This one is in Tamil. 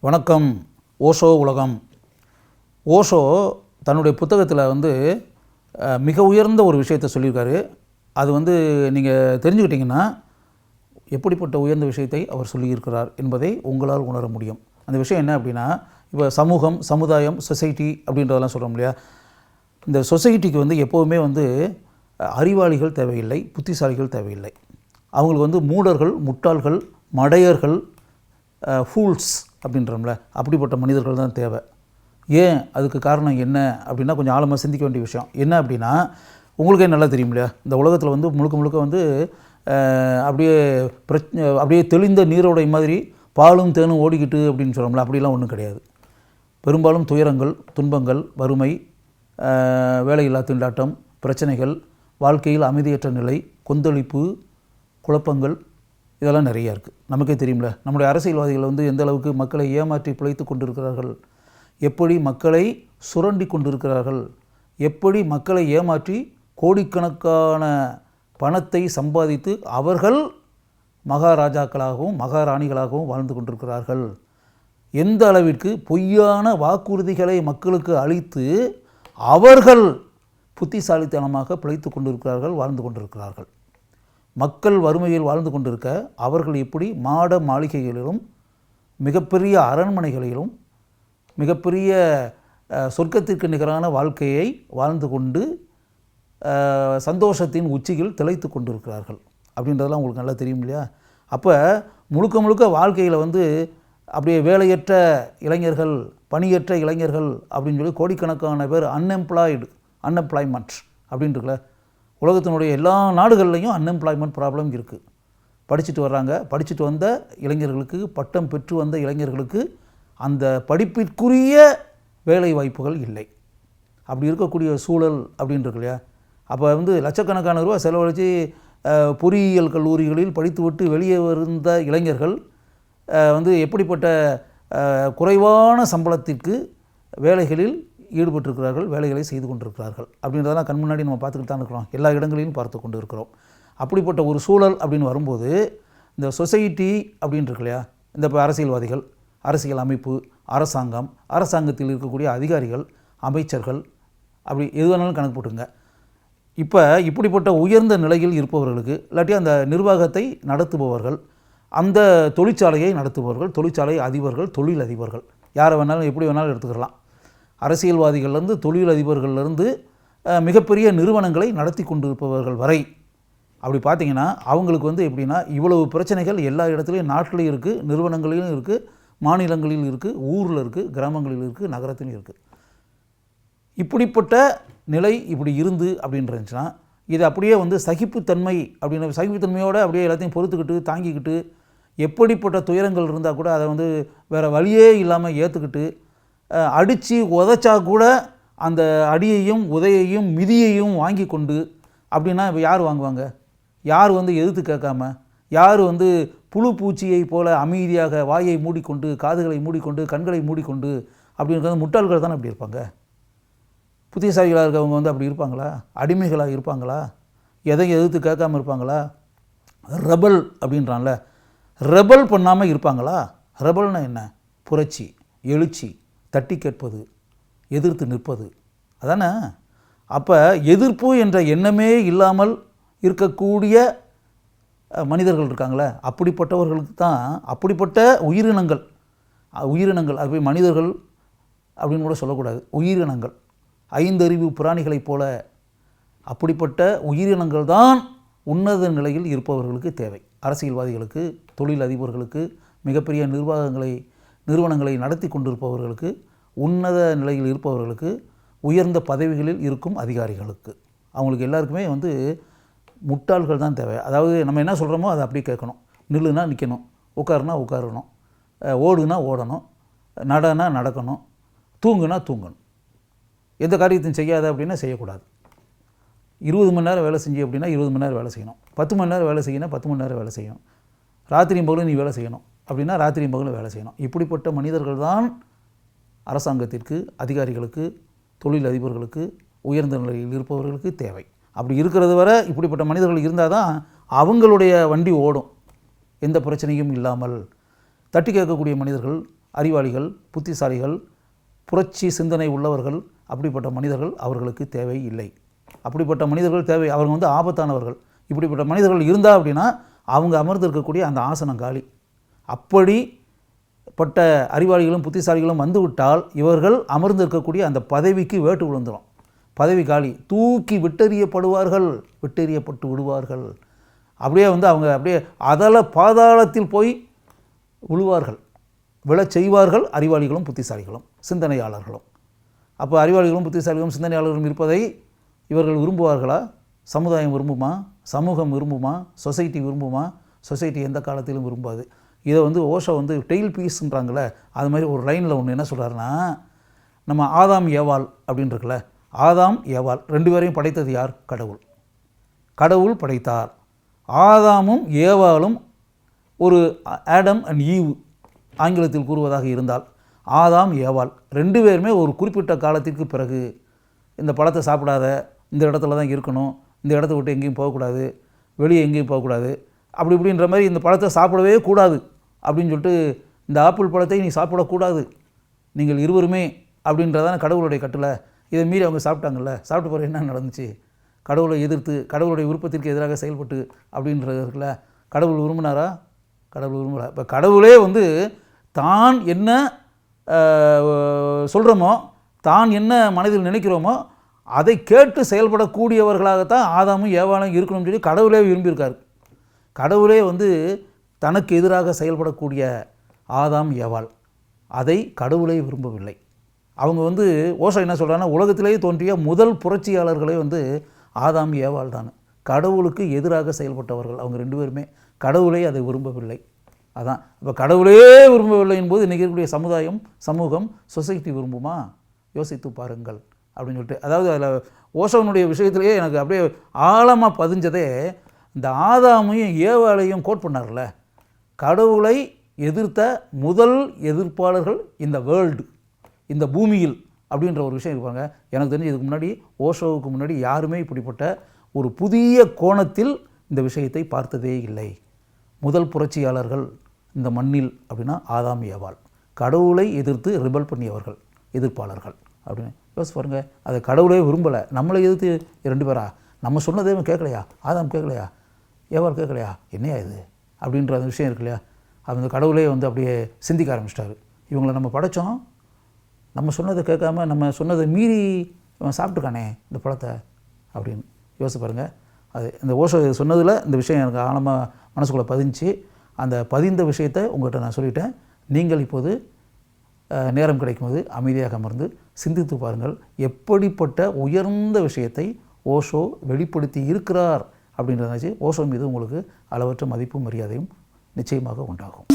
வணக்கம். ஓஷோ உலகம். ஓஷோ தன்னுடைய புத்தகத்தில் மிக உயர்ந்த ஒரு விஷயத்தை சொல்லியிருக்காரு. அது நீங்கள் தெரிஞ்சுக்கிட்டிங்கன்னா எப்படிப்பட்ட உயர்ந்த விஷயத்தை அவர் சொல்லியிருக்கிறார் என்பதை உங்களால் உணர முடியும். அந்த விஷயம் என்ன அப்படின்னா, இப்போ சமூகம், சமுதாயம், சொசைட்டி அப்படின்றதெல்லாம் சொல்கிறோம் இல்லையா? இந்த சொசைட்டிக்கு எப்போவுமே அறிவாளிகள் தேவையில்லை, புத்திசாலிகள் தேவையில்லை. அவங்களுக்கு மூடர்கள், முட்டாள்கள், மடையர்கள், ஃபூல்ஸ் அப்படின்றோம்ல, அப்படிப்பட்ட மனிதர்கள் தான் தேவை. ஏன்? அதுக்கு காரணம் என்ன அப்படின்னா, கொஞ்சம் ஆழமாக சிந்திக்க வேண்டிய விஷயம். என்ன அப்படின்னா, உங்களுக்கே நல்லா தெரியும் இல்லையா, இந்த உலகத்தில் முழுக்க முழுக்க அப்படியே தெளிந்த நீரோடை மாதிரி பாலும் தேனும் ஓடிக்கிட்டு அப்படின்னு சொல்கிறோம்ல, அப்படிலாம் ஒன்றும் கிடையாது. பெரும்பாலும் துயரங்கள், துன்பங்கள், வறுமை, வேலையில்லா திண்டாட்டம், பிரச்சனைகள், வாழ்க்கையில் அமைதியற்ற நிலை, கொந்தளிப்பு, குழப்பங்கள், இதெல்லாம் நிறையா இருக்குது. நமக்கே தெரியும்ல, நம்முடைய அரசியல்வாதிகள் எந்த அளவுக்கு மக்களை ஏமாற்றி பிழைத்து கொண்டிருக்கிறார்கள், எப்படி மக்களை சுரண்டி கொண்டிருக்கிறார்கள், எப்படி மக்களை ஏமாற்றி கோடிக்கணக்கான பணத்தை சம்பாதித்து அவர்கள் மகாராஜாக்களாகவும் மகாராணிகளாகவும் வாழ்ந்து கொண்டிருக்கிறார்கள். எந்த அளவிற்கு பொய்யான வாக்குறுதிகளை மக்களுக்கு அளித்து அவர்கள் புத்திசாலித்தனமாக பிழைத்து கொண்டிருக்கிறார்கள், வாழ்ந்து கொண்டிருக்கிறார்கள். மக்கள் வறுமையில் வாழ்ந்து கொண்டிருக்க அவர்கள் எப்படி மாட மாளிகைகளிலும் மிகப்பெரிய அரண்மனைகளிலும் மிகப்பெரிய சொர்க்கத்திற்கு நிகரான வாழ்க்கையை வாழ்ந்து கொண்டு சந்தோஷத்தின் உச்சியில் திளைத்து கொண்டிருக்கிறார்கள் அப்படின்றதெல்லாம் உங்களுக்கு நல்லா தெரியும் இல்லையா? அப்போ முழுக்க முழுக்க வாழ்க்கையில் அப்படியே வேலையற்ற இளைஞர்கள், பணியற்ற இளைஞர்கள் அப்படின்னு சொல்லி கோடிக்கணக்கான பேர் அன்எம்ப்ளாய்மெண்ட் அப்படின்ட்டுல உலகத்தினுடைய எல்லா நாடுகள்லையும் அன்எம்ப்ளாய்மெண்ட் ப்ராப்ளம் இருக்குது. படிச்சுட்டு வர்றாங்க, படிச்சுட்டு வந்த இளைஞர்களுக்கு, பட்டம் பெற்று வந்த இளைஞர்களுக்கு அந்த படிப்பிற்குரிய வேலை வாய்ப்புகள் இல்லை. அப்படி இருக்கக்கூடிய சூழல் அப்படின்ட்டு இல்லையா? அப்போ லட்சக்கணக்கான ரூபா செலவழித்து பொறியியல் கல்லூரிகளில் படித்துவிட்டு வெளியே வந்த இளைஞர்கள் எப்படிப்பட்ட குறைவான சம்பளத்திற்கு வேலைகளில் ஈடுபட்டிருக்கிறார்கள், வேலைகளை செய்து கொண்டிருக்கிறார்கள் அப்படின்றதெல்லாம் கண் முன்னாடி நம்ம பார்த்துக்கிட்டு தான் இருக்கிறோம், எல்லா இடங்களிலும் பார்த்து கொண்டு இருக்கிறோம். அப்படிப்பட்ட ஒரு சூழல் அப்படின்னு வரும்போது இந்த சொசைட்டி அப்படின்னு இருக்கு இல்லையா, இந்த இப்போ அரசியல்வாதிகள், அரசியல் அமைப்பு, அரசாங்கம், அரசாங்கத்தில் இருக்கக்கூடிய அதிகாரிகள், அமைச்சர்கள், அப்படி எது வேணாலும் கணக்கு போட்டுங்க. இப்போ இப்படிப்பட்ட உயர்ந்த நிலையில் இருப்பவர்களுக்கு, இல்லாட்டி அந்த நிர்வாகத்தை நடத்துபவர்கள், அந்த தொழிற்சாலையை நடத்துபவர்கள், தொழிற்சாலை அதிபர்கள், தொழில் அதிபர்கள், யாரை வேணாலும் எப்படி வேணாலும் எடுத்துக்கலாம். அரசியல்வாதிகள்லேருந்து தொழிலதிபர்கள்லேருந்து மிகப்பெரிய நிறுவனங்களை நடத்தி கொண்டிருப்பவர்கள் வரை அப்படி பார்த்திங்கன்னா அவங்களுக்கு எப்படின்னா, இவ்வளவு பிரச்சனைகள் எல்லா இடத்துலையும், நாட்டிலையும் இருக்குது, நிறுவனங்களிலும் இருக்குது, மாநிலங்களிலும் இருக்குது, ஊரில் இருக்குது, கிராமங்களில் இருக்குது, நகரத்திலும் இருக்குது. இப்படிப்பட்ட நிலை இப்படி இருந்து அப்படின்றச்சுன்னா இது அப்படியே சகிப்புத்தன்மை அப்படின்னு சகிப்புத்தன்மையோடு அப்படியே எல்லாத்தையும் பொறுத்துக்கிட்டு தாங்கிக்கிட்டு, எப்படிப்பட்ட துயரங்கள் இருந்தால் கூட அதை வேறு வழியே இல்லாமல் ஏற்றுக்கிட்டு, அடித்து உதைச்சா கூட அந்த அடியையும் உதையையும் மிதியையும் வாங்கி கொண்டு, அப்படின்னா இப்போ யார் வாங்குவாங்க? யார் எதிர்த்து கேட்காம, யார் புழு பூச்சியை போல அமைதியாக வாயை மூடிக்கொண்டு, காதுகளை மூடிக்கொண்டு, கண்களை மூடிக்கொண்டு அப்படின்றது முட்டாள்கள் தானே அப்படி இருப்பாங்க. புத்திசாலிகளாக இருக்கவங்க அப்படி இருப்பாங்களா? அடிமைகளாக இருப்பாங்களா? எதையும் எதிர்த்து கேட்காம இருப்பாங்களா? ரெபல் அப்படின்றான்ல, ரெபல் பண்ணாமல் இருப்பாங்களா? ரெபல்னா என்ன? புரட்சி, எழுச்சி, தட்டி கேட்பது, எதிர்த்து நிற்பது, அதானே? அப்போ எதிர்ப்பு என்ற எண்ணமே இல்லாமல் இருக்கக்கூடிய மனிதர்கள் இருக்காங்களே, அப்படிப்பட்டவர்களுக்கு தான், அப்படிப்பட்ட உயிரினங்கள் அது போய் மனிதர்கள் அப்படின்னு கூட சொல்லக்கூடாது, உயிரினங்கள், ஐந்தறிவு பிராணிகளைப் போல அப்படிப்பட்ட உயிரினங்கள் தான் உன்னத நிலையில் இருப்பவர்களுக்கு தேவை. அரசியல்வாதிகளுக்கு, தொழில் அதிபர்களுக்கு, மிகப்பெரிய நிறுவனங்களை நடத்தி கொண்டிருப்பவர்களுக்கு, உன்னத நிலையில் இருப்பவர்களுக்கு, உயர்ந்த பதவிகளில் இருக்கும் அதிகாரிகளுக்கு, அவங்களுக்கு எல்லாருக்குமே முட்டாள்கள் தான் தேவை. அதாவது நம்ம என்ன சொல்கிறோமோ அதை அப்படியே கேட்கணும். நில்லுனா நிற்கணும், உட்காருனா உட்காரணும், ஓடுனா ஓடணும், நடனா நடக்கணும், தூங்குனா தூங்கணும். எந்த காரியத்தையும் செய்யாத அப்படின்னா செய்யக்கூடாது. 20 மணி நேரம் வேலை செஞ்சு அப்படின்னா 20 மணி நேரம் வேலை செய்யணும். 10 மணி நேரம் வேலை செய்யணும், 10 மணி நேரம் வேலை செய்யணும். ராத்திரியும் பகலும் நீ வேலை செய்யணும் அப்படின்னா ராத்திரியும் பகலும் வேலை செய்யணும். இப்படிப்பட்ட மனிதர்கள் தான் அரசாங்கத்திற்கு, அதிகாரிகளுக்கு, தொழில் அதிபர்களுக்கு, உயர்ந்த நிலையில் இருப்பவர்களுக்கு தேவை. அப்படி இருக்கிறது வரை இப்படிப்பட்ட மனிதர்கள் இருந்தால் தான் அவங்களுடைய வண்டி ஓடும், எந்த பிரச்சனையும் இல்லாமல். தட்டி கேட்கக்கூடிய மனிதர்கள், அறிவாளிகள், புத்திசாலிகள், புரட்சி சிந்தனை உள்ளவர்கள், அப்படிப்பட்ட மனிதர்கள் அவர்களுக்கு தேவை இல்லை. அப்படிப்பட்ட மனிதர்கள் தேவை, அவங்க வந்து ஆபத்தானவர்கள். இப்படிப்பட்ட மனிதர்கள் இருந்தால் அப்படின்னா அவங்க அமர்ந்திருக்கக்கூடிய அந்த ஆசனம் காலி. அப்படிப்பட்ட அறிவாளிகளும் புத்திசாலிகளும் வந்துவிட்டால் இவர்கள் அமர்ந்திருக்கக்கூடிய அந்த பதவிக்கு வேட்டு விழுந்துடும். பதவி காலி, தூக்கி விட்டெறியப்பட்டு விடுவார்கள். அப்படியே வந்து அவங்க அப்படியே பாதாளத்தில் போய் விழுவார்கள், விழச் செய்வார்கள் அறிவாளிகளும் புத்திசாலிகளும் சிந்தனையாளர்களும். அப்போ அறிவாளிகளும் புத்திசாலிகளும் சிந்தனையாளர்களும் இருப்பதை இவர்கள் விரும்புவார்களா? சமுதாயம் விரும்புமா? சமூகம் விரும்புமா? சொசைட்டி விரும்புமா? சொசைட்டி எந்த காலத்திலும் விரும்பாது. இதை வந்து ஓஷோ வந்து டெய்ல் பீஸ்ன்றாங்களே, அது மாதிரி ஒரு லைனில் ஒன்று என்ன சொல்கிறாருன்னா, நம்ம ஆதாம் ஏவாள் அப்படின்னு இருக்குல்ல, ஆதாம் ஏவாள் 2 பேரையும் படைத்தது யார்? கடவுள். கடவுள் படைத்தார். ஆதாமும் ஏவாளும் ஒரு ஆடம் அண்ட் ஈவ் ஆங்கிலத்தில் கூறுவதாக இருந்தால், ஆதாம் ஏவாள் 2 பேருமே ஒரு குறிப்பிட்ட காலத்திற்கு பிறகு இந்த பழத்தை சாப்பிடாத, இந்த இடத்துல தான் இருக்கணும், இந்த இடத்த விட்டு எங்கேயும் போகக்கூடாது, வெளியே எங்கேயும் போகக்கூடாது, அப்படி இப்படின்ற மாதிரி இந்த பழத்தை சாப்பிடவே கூடாது அப்படின்னு சொல்லிட்டு, இந்த ஆப்பிள் பழத்தை நீ சாப்பிடக்கூடாது, நீங்கள் இருவருமே அப்படின்றதான கடவுளுடைய கட்டளை. இதை மீறி அவங்க சாப்பிட்டாங்கல்ல, சாப்பிட்ட பிறகு என்ன நடந்துச்சு? கடவுளை எதிர்த்து கடவுளுடைய விருப்பத்திற்கு எதிராக செயல்பட்டு அப்படின்றது இருக்குல்ல. கடவுள் விரும்பினாரா? கடவுள் விரும்பலை. இப்போ கடவுளே வந்து தான் என்ன சொல்கிறோமோ, தான் என்ன மனதில் நினைக்கிறோமோ அதை கேட்டு செயல்படக்கூடியவர்களாகத்தான் ஆதாமும் ஏவாளும் இருக்கணும்னு சொல்லி கடவுளே விரும்பியிருக்கார். கடவுளே வந்து தனக்கு எதிராக செயல்படக்கூடிய ஆதாம் ஏவாள், அதை கடவுளே விரும்பவில்லை. அவங்க வந்து ஓஷோ என்ன சொல்கிறாங்கன்னா, உலகத்திலேயே தோன்றிய முதல் புரட்சியாளர்களே வந்து ஆதாம் ஏவாள் தான். கடவுளுக்கு எதிராக செயல்பட்டவர்கள் அவங்க 2 பேருமே. கடவுளே அதை விரும்பவில்லை. அதான் இப்போ கடவுளே விரும்பவில்லை என்பது இன்றைக்கி இருக்கக்கூடிய சமுதாயம், சமூகம், சொசைட்டி விரும்புமா? யோசித்து பாருங்கள் அப்படின்னு சொல்லிட்டு. அதாவது அதில் ஓஷோனுடைய விஷயத்திலேயே எனக்கு அப்படியே ஆழமாக பதிஞ்சதே, இந்த ஆதாமையும் ஏவாளையும் கோட் பண்ணார்ல, கடவுளை எதிர்த்த முதல் எதிர்ப்பாளர்கள் இந்த வேர்ல்டு, இந்த பூமியில் அப்படின்ற ஒரு விஷயம் இருப்பாங்க. எனக்கு தெரிஞ்சு இதுக்கு முன்னாடி ஓஷோவுக்கு முன்னாடி யாருமே இப்படிப்பட்ட ஒரு புதிய கோணத்தில் இந்த விஷயத்தை பார்த்ததே இல்லை. முதல் புரட்சியாளர்கள் இந்த மண்ணில் அப்படின்னா ஆதாம் ஏவாள், கடவுளை எதிர்த்து ரிபல் பண்ணியவர்கள், எதிர்ப்பாளர்கள் அப்படின்னு யோசிச்சு பாருங்க. அதை கடவுளே விரும்பலை, நம்மளை எதிர்த்து 2 பேரா? நம்ம சொன்னதே கேட்கலையா? ஆதாம் கேட்கலையா? ஏவாள் கேட்கலையா? என்னையா இது அப்படின்ற அந்த விஷயம் இருக்கு இல்லையா? அந்த கடவுளே வந்து அப்படியே சிந்திக்க ஆரம்பிச்சிட்டாரு. இவங்களை நம்ம படைத்தோம், நம்ம சொன்னதை கேட்காம நம்ம சொன்னதை மீறி இவன் சாப்பிட்டுக்கானே இந்த பழத்தை அப்படின்னு யோசிச்சு பாருங்கள். அது இந்த ஓஷோ சொன்னதில் இந்த விஷயம் எனக்கு ஆழமாக மனசுக்குள்ளே பதிஞ்சு, அந்த பதிந்த விஷயத்தை உங்கள்கிட்ட நான் சொல்லிட்டேன். நீங்கள் இப்போது நேரம் கிடைக்கும்போது அமைதியாக அமர்ந்து சிந்தித்து பாருங்கள், எப்படிப்பட்ட உயர்ந்த விஷயத்தை ஓஷோ வெளிப்படுத்தி இருக்கிறார் அப்படின்றதாச்சு ஓஷோ மீது உங்களுக்கு அளவற்ற மதிப்பும் மரியாதையும் நிச்சயமாக உண்டாகும்.